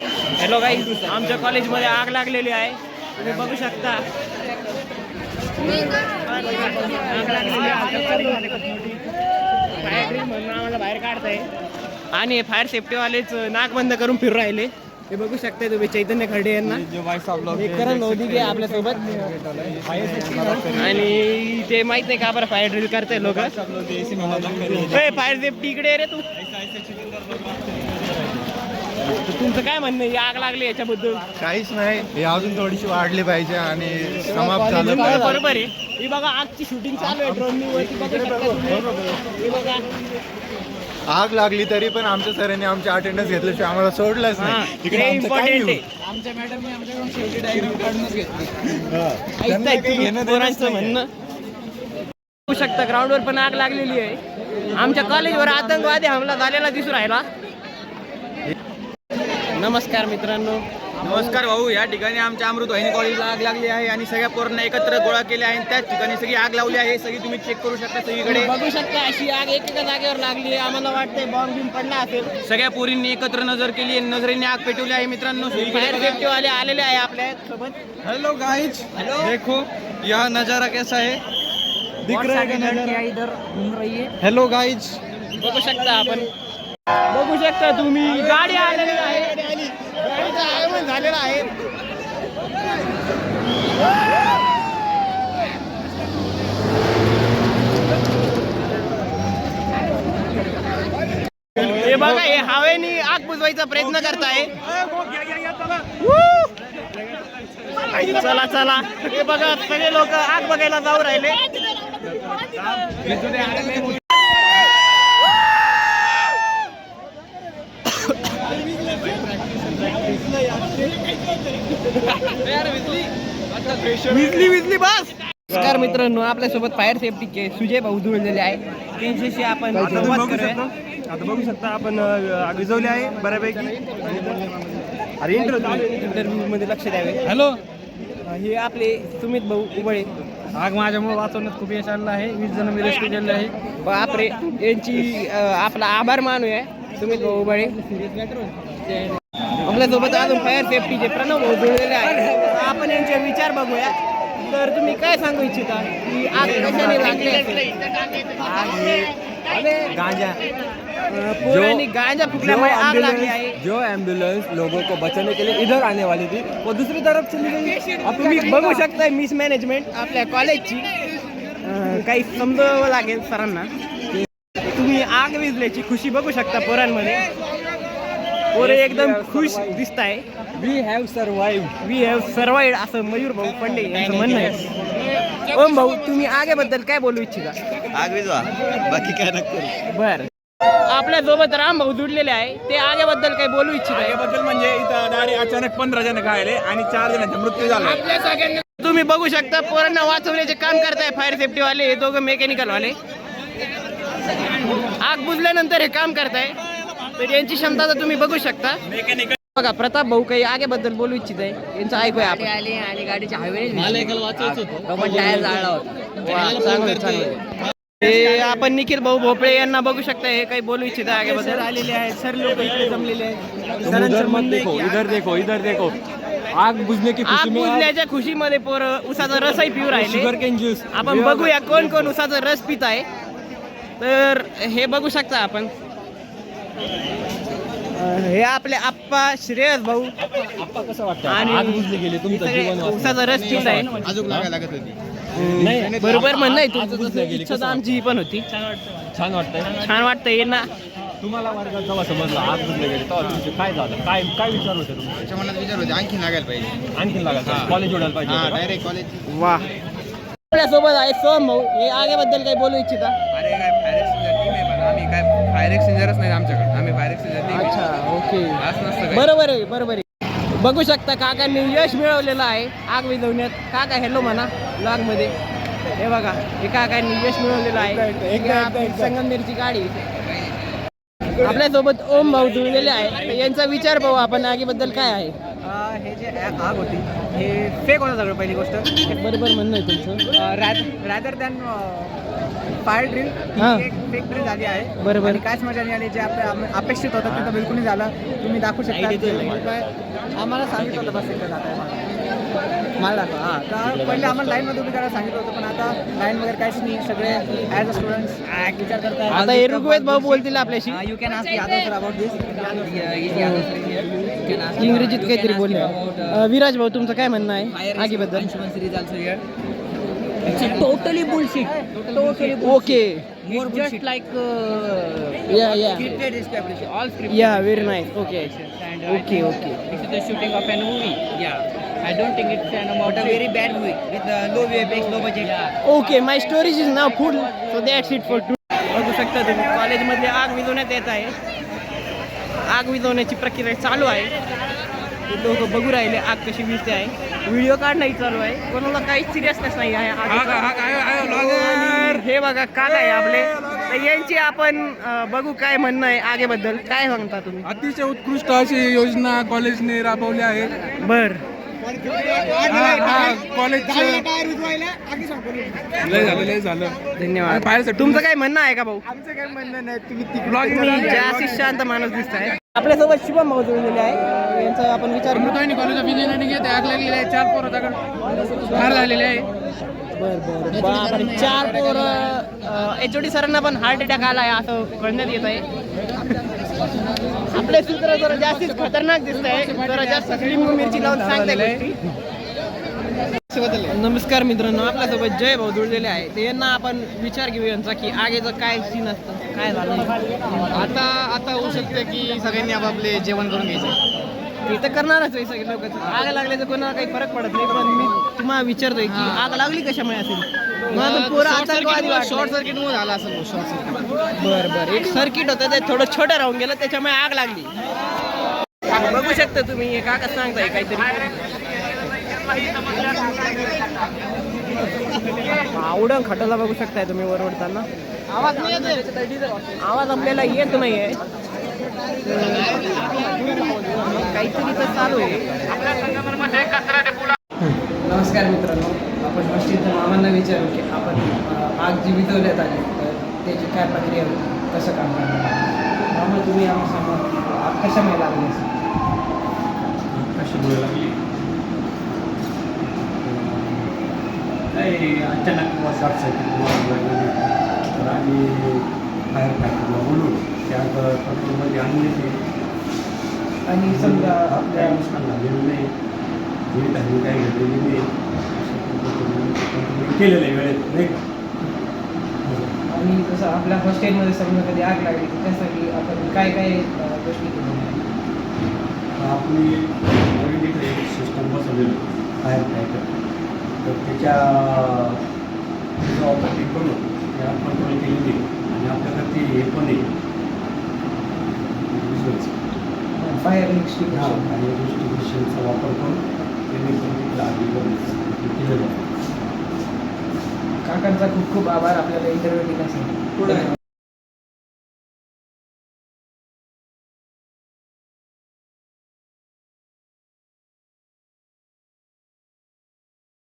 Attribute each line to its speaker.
Speaker 1: Hello guys, आमच्या कॉलेजमध्ये आग लागलेली आहे, तुम्ही बघू शकता. आग लागलेली आहे, म्हणून आम्हाला बाहेर काढताय आणि फायर सेफ्टीवालेच नाक बंद करून फिरू राहिले. हे बघू शकता तुम्ही चैतन्य खर्डे यांना, करण नवदिगे आपल्यासोबत, आणि ते माहित नाही का बरं फायर ड्रिल करताय लोक. फायर सेफ्टी इकडे रे तू. तुमचं काय म्हणणं आहे, आग लागली याच्याबद्दल?
Speaker 2: काहीच नाही, हे अजून थोडीशी वाढली पाहिजे आणि समाप्त झालं पाहिजे.
Speaker 1: बरोबर आहे. ही बघा आगची शूटिंग चालू आहे ड्रोननी वरती, बघा.
Speaker 2: आग लागली तरी पण आमच्या सरांनी आमच्या अटेंडन्स घेतल्याशिवाय आम्हाला सोडलंच नाही.
Speaker 1: तिकडे इम्पॉर्टंट आहे.
Speaker 3: आमच्या मॅडमने आमच्याकडून शेवटी डायरेक्ट काढूनच घेतली.
Speaker 1: पोरांचं म्हणणं बघू शकता, ग्राउंडवर पण आग लागलेली आहे. आमच्या कॉलेजवर आतंकवादी हमला झालेला दिसून राहिला. नमस्कार मित्रांनो.
Speaker 3: नमस्कार भाऊ. या ठिकाणी आमच्या अमृतवाहिनी कॉलेजला आग लागली आहे आणि सगळ्या पोरांना एकत्र गोळा केले आहे. त्याच ठिकाणी सगळी आग लावली आहे. सगळी तुम्ही चेक करू शकता सगळीकडे.
Speaker 1: बघू शकता अशी आग एकेका जागेवर लागली आहे. आम्हाला वाटतंय बॉम्ब बिम पडला असेल.
Speaker 3: सगळ्या पोरींनी एकत्र नजर केली, नजरेने आग पेटवली आहे. मित्रांनो
Speaker 1: फायर सेफ्टी वाले आलेले आहे आपल्या सोबत.
Speaker 3: हेलो गाइज, देखो यह नजारा कैसा है, दिख रहा है नजारा
Speaker 1: इधर घूम रही है.
Speaker 3: हेलो गाइज,
Speaker 1: बघू शकता आपण, बघू शकता तुम्ही, गाडी आलेली आहे, गाडीचं आगमन झालेलं आहे. हे बघा, हे हवेनी आग बुजवायचा प्रयत्न करताय. चला चला, हे बघा सगळे लोक आग बघायला जाऊ राहिले. विजली बस. नमस्कार मित्रांनो, आपल्यासोबत फायर सेफ्टीचे सुजय भाऊ जुळलेले आहे. त्यांच्याशी आपण संवाद करूया.
Speaker 4: आता बघू शकता आपण आग विझवली आहे बऱ्यापैकी. अरे
Speaker 1: इंटरव्ह्यू मध्ये लक्ष द्यावे.
Speaker 4: हॅलो,
Speaker 1: हे आपले सुमित भाऊ उबळे.
Speaker 4: आग माझ्यामुळे वाचवण्यात खूप यश आलं आहे. 20 जण मी रेस्क्यू केलेले आहे.
Speaker 1: बापरे, यांची आपला आभार मानूया सुमित भाऊ उबळे. आपल्यासोबत अजून फायर सेफ्टीचे प्रणव भाऊ जुळलेले आहेत. आपण यांचे विचार बघूया. तर तुम्ही काय सांगू इच्छिता की आग कशाने लागली असेल?
Speaker 2: गांजा
Speaker 1: पुरानी गांजा फुकल्यामुळे आग लागली आहे.
Speaker 4: जो एम्बुलेंस लोगों को बचाने के लिए इधर आने वाली थी वो दूसरी तरफ चली गई.
Speaker 1: तुम्ही बघू शकता मिसमॅनेजमेंट आपल्या कॉलेजची. काही समजावं लागेल सरांना. तुम्ही आग विझल्याची खुशी बघू शकता पोरांमध्ये. पोरे एकदम खुश दिसत आहे.
Speaker 4: वी हॅव
Speaker 1: सर्वाइव्ड असं मयूर भाऊ पंडे यांचं म्हणणं आहे. ओम भाऊ, तुम्ही आगेबद्दल काय बोलू इच्छिता?
Speaker 2: आग विझवा, बाकी काय नको.
Speaker 1: बर, आपल्या सोबत राम भाऊ जुडलेले आहे. ते आगेबद्दल काय बोलू इच्छिता?
Speaker 4: याबद्दल म्हणजे इथं गाडी अचानक 15 जण घायले आणि 4 जणांचा मृत्यू झाला.
Speaker 1: तुम्ही बघू शकता पोरांना वाचवण्याचे काम करताय फायर सेफ्टी वाले. हे दोघं मेकॅनिकल वाले आग बुजल्यानंतर हे काम करताय. तर यांची क्षमता तर तुम्ही बघू शकता. बघा, प्रताप भाऊ काही आगेबद्दल बोलू इच्छित आहे, यांचं ऐकूया आपण.
Speaker 3: आणि गाडीच्या हायवे
Speaker 1: टायर जाळला होता. चांगलं. हे आपण निखिल भाऊ भोपळे यांना बघू शकता. हे काही बोलू इच्छित आहे आगेबद्दल. आलेले आहेत सर, लोक इकडे जमलेले आहेत.
Speaker 4: इधर देखो आग बुझने की
Speaker 1: आग बुजल्याच्या खुशीमध्ये पोरं उसाचा रसही पिऊ राहिले.
Speaker 4: Sugar cane juice.
Speaker 1: आपण बघूया कोण कोण उसाचा रस पित आहे. तर हे बघू शकता आपण. हे आपले आप्पा श्रेयस भाऊ.
Speaker 4: आप्पा कसं वाटतं
Speaker 1: आणि
Speaker 4: आग बुजली गेली, तुमचं जीवन वाचलं.
Speaker 1: उसाचा रस पित आहे.
Speaker 2: अजून लागायला लागत होती.
Speaker 1: नाही, बरोबर म्हणणं आहे. इच्छा तर आमची पण होती.
Speaker 4: छान वाटतंय.
Speaker 1: छान वाटतंय ना.
Speaker 4: तुम्हाला वर्गात जेव्हा समजलं आग बुजली गेली तेव्हा तुमचे काय झालं, काय विचार होते तुमचे?
Speaker 2: त्याच्या मनात विचार होते आणखी लागायला पाहिजे,
Speaker 4: आणखी लागायचं, कॉलेज उडायला पाहिजे होतं का?
Speaker 2: Direct college.
Speaker 1: वा, आपल्यासोबत आहे सोम भाऊ. हे आगेबद्दल काही बोलू इच्छिता?
Speaker 3: अरे काय फायर एक्सचेंजर टीम आहे, पण आम्ही काय फायर एक्सचेंजरच नाही आमच्याकडे. आम्ही फायर एक्सचेंजर टीम.
Speaker 1: अच्छा, ओके,
Speaker 3: असं नसतं काय.
Speaker 1: बरोबर आहे, बरोबर आहे. बघू शकता काकांनी यश मिळवलेलं आहे आग विझवण्यात. काका हॅलो म्हणा ब्लॉग मध्ये. हे बघा, हे काकांनी यश मिळवलेलं आहे. संगमनेरची गाडी. आपल्यासोबत ओम भाऊ जुळलेले आहे. यांचा विचार पाहू आपण आगीबद्दल काय आहे.
Speaker 3: हे जे आग होती हे फेक होतं सगळं पहिली गोष्ट.
Speaker 1: बरोबर म्हणणं आहे तुमचं.
Speaker 3: रॅदर दॅन फायर ड्रिल
Speaker 1: हां.
Speaker 3: एक फेक ड्रिल झाली आहे.
Speaker 1: बरोबर.
Speaker 3: आणि काहीच मजा नाही आली. जे आपल्या अपेक्षित होतं ते तर बिलकुल नाही झालं. तुम्ही दाखवू शकता. आम्हाला सांगितलं होतं बस इकडे जात आहे मला दाखवा. हां, तर पहिले आम्हाला लाईनमध्ये उभी करायला सांगितलं होतं, पण आता लाईन वगैरे काहीच नाही. सगळे ॲज अ स्टुडंट्स विचार करतात.
Speaker 1: आता हे ऋग्वेद भाऊ बोलतील आपल्याशी.
Speaker 3: You can ask Yadav sir about this.
Speaker 1: इंग्रजीत काहीतरी बोलले. विराज भाऊ तुमचं काय म्हणणं आहे आगीबद्दल?
Speaker 3: Totally bullshit. Totally bullshit.
Speaker 1: Okay.
Speaker 3: More bullshit. Just like
Speaker 1: या
Speaker 3: scripted established. All scripted.
Speaker 1: या very nice. Okay
Speaker 3: And
Speaker 1: okay okay.
Speaker 3: this is the shooting of a movie. Yeah. I don't think it's an about a very bad movie with low VFX, low budget. Yeah.
Speaker 1: Okay my storage is now full so that's it for to. बघू शकता तुम्ही कॉलेजमध्ये आग विझवण्यात येत आहे. आग विझवण्याची प्रक्रिया चालू आहे. लोक बघू राहिले आग कशी विझते आहे. व्हिडिओ काढणंही चालू आहे. कोणाला काहीच सिरियसनेस नाही आहे आगीचा. हे बघा काका आहे आपले. तर यांची आपण बघू काय म्हणणं आहे आगीबद्दल. काय सांगता तुम्ही?
Speaker 5: अतिशय उत्कृष्ट अशी योजना कॉलेजने राबवली आहे.
Speaker 1: बर
Speaker 5: कॉलेज लय झालं.
Speaker 1: धन्यवाद.
Speaker 5: बाहेरसाठी
Speaker 1: तुमचं काय म्हणणं आहे का भाऊ?
Speaker 2: आमचं काय म्हणणं नाही, तुम्ही
Speaker 1: तुम्ही जास्तीत शांत माणूस दिसताय. आपल्यासोबत शुभम भाऊ जोडलेले आहे. यांचा आपण विचार करू.
Speaker 5: कॉलेज ऑफ इंजिनिअरिंग येते आग लागलेली आहे. 4 पोरं दगड ठार झालेले आहे.
Speaker 1: बरं बापरे 4 पोरं. HOD सरांना पण हार्ट अटॅक आला आहे असं कळण्यात येत आहे. आपले सूत्र जरा जास्तीच खतरनाक दिसत आहे. जरा जास्त लिंबू मिरची लावून सांगताय गोष्टी. नमस्कार मित्रांनो, आपल्यासोबत जय भाऊ जोडलेले आहे. ते यांना आपण विचार घेऊ यांचा की आगीचं काय सीन असतं, काय झालं.
Speaker 2: आता होऊ शकते की सगळ्यांनी आपापले जेवण करून घ्यायचे.
Speaker 1: ते तर करणारच आहे सगळे लोक. आग लागल्याचं कोणाला काही फरक पडत नाही. पण मी तुम्हाला विचारतोय की आग लागली कशामुळे असेल. पोरं आतंकवादी
Speaker 2: शॉर्ट सर्किट मुळे झाला असेल. Short circuit.
Speaker 1: बरं एक सर्किट होतं ते थोडं छोटं राहून गेलं त्याच्यामुळे आग लागली. बघू शकता तुम्ही हे काका सांगताय काहीतरी. आवडं खटाला बघू शकताय तुम्ही वरवडताना. आवाज आपल्याला येत नाहीये. काहीतरी तर चालू आहे. नमस्कार मित्रांनो, आपण गोष्टीचं मामांना विचारू की आपण आग जी विझवण्यात आली तर त्याची काय प्रक्रिया होती, कसं काम करणार. मामा तुम्ही आम्हाला सांगा आग कशामुळे लागली असेल.
Speaker 4: कशामुळे लागली काही अचानक शॉर्ट सर्किट लागलेली. तर आम्ही फायर फायटरला बोलून त्या कंट्रोलमध्ये आणले ते.
Speaker 1: आणि समजा
Speaker 4: काही नुकसान झालेलं नाही, जीवितहानी काही घडलेली नाही. केलेलं आहे वेळेत नाही का.
Speaker 1: आणि जसं आपल्या हॉस्टेलमध्ये समजा कधी आग लागली तर त्यासाठी आपण काय काय गोष्टी केल्या.
Speaker 4: आपली नवीन इकडे एक सिस्टम बसवलेलं फायर फायटर. तर त्याच्या ऑपरेटिंग करून त्या कंट्रोल केलेली आणि आपल्याकडे ते हे पण आहे
Speaker 1: फायर
Speaker 4: आणि
Speaker 1: एक्सटिंग्विशर.
Speaker 4: डिस्ट्रिब्युशनचा वापर करून त्यांनी पण तिथलं आधी केलेलं आहे.
Speaker 1: काकांचा खूप खूप आभार आपल्याला इंटरव्ह्यू दिल्यासाठी.